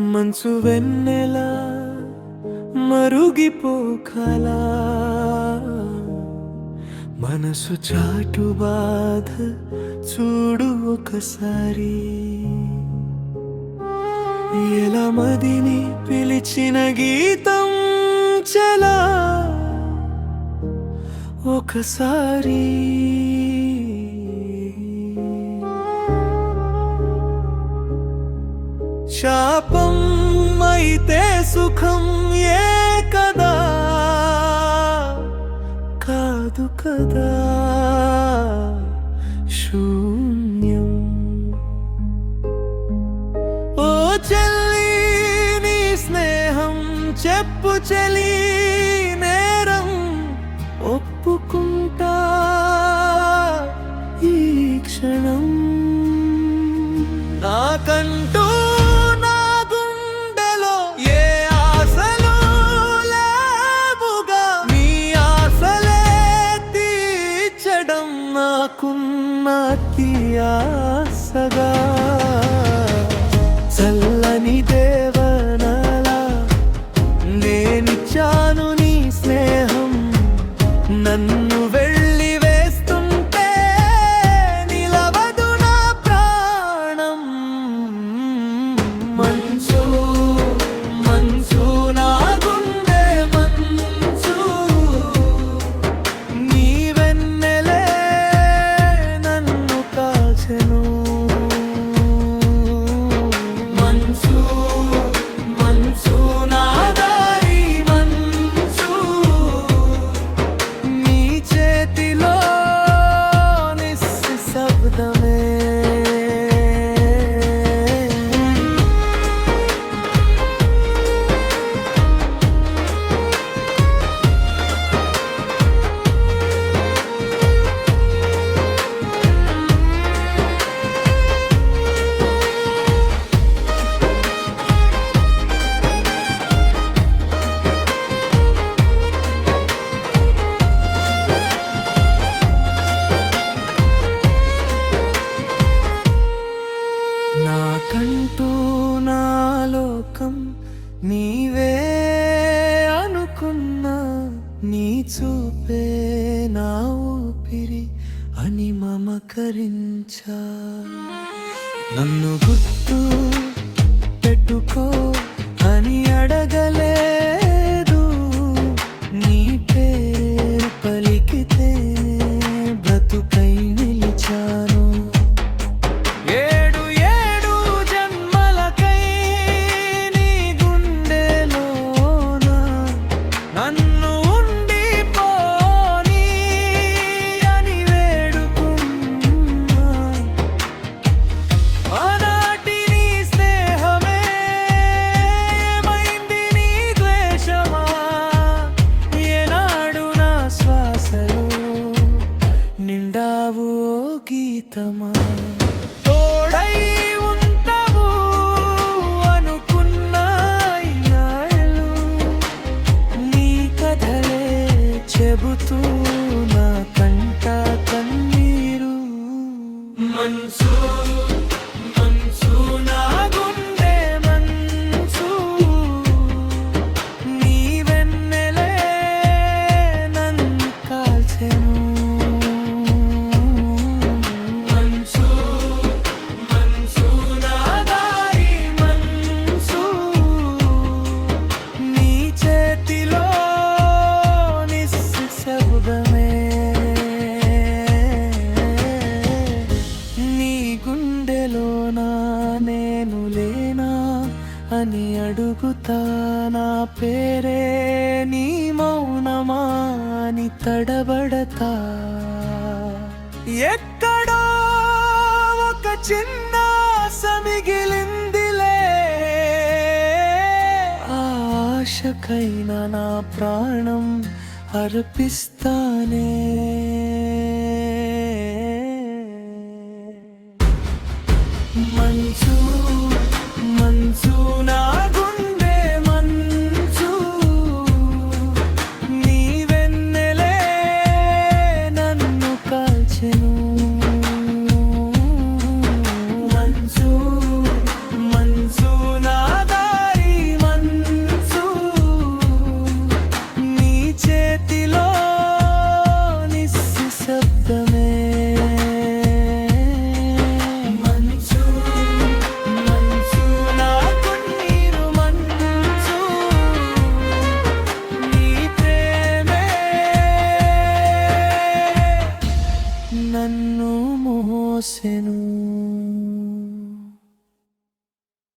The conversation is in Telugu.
మంచు వెన్నెల మరుగిపోకలా మనసు చాటు బాధ చూడు ఒకసారి ఎలా మదిని పిలిచిన గీతం చలా ఒకసారి శాపం అయితే సుఖం ఏ కదా కాదు కదా శూన్యం ఓ చెల్లి నీ స్నేహం చెప్పు చెలి నేరం ఒప్పుకుంటా ఈ క్షణం నాకంటూ ఆసగా చల్లని దేవనలా నేనిచ్చాను నీ స్నేహం నన్ను వెళ్ళి వేస్తుంటే నిలవదు నా ప్రాణం మంచు మంచు నా గుండె మంచు నీ వెన్నెలే మంచు మంచు నా దారి మంచు నీ చేతిలో నిశ్శబ్దమే నాకంటూ నా లోకం నీవే అనుకున్నా నీ చూపే నా ఊపిరి అని మమకరించా నన్ను గుర్తు పెట్టుకో అని అడగలేదు నీ పేరు పలికితే బ్రతుకై నిలిచాను గీతమా తోడై ఉంటావు అనుకున్నా ఇన్నాళ్ళు నీ కథలే చెబుతూ నా కంట కన్నీరు మంచు మంచు నా గుండె మంచు నీ వెన్నెలే నన్ను కాల్చెను నేను లేనా అని అడుగుతా నా పేరే నీ మౌనమా అని తడబడతా ఎక్కడో ఒక చిన్న ఆశ మిగిలిందిలే ఆశకైనా నా ప్రాణం అర్పిస్తానే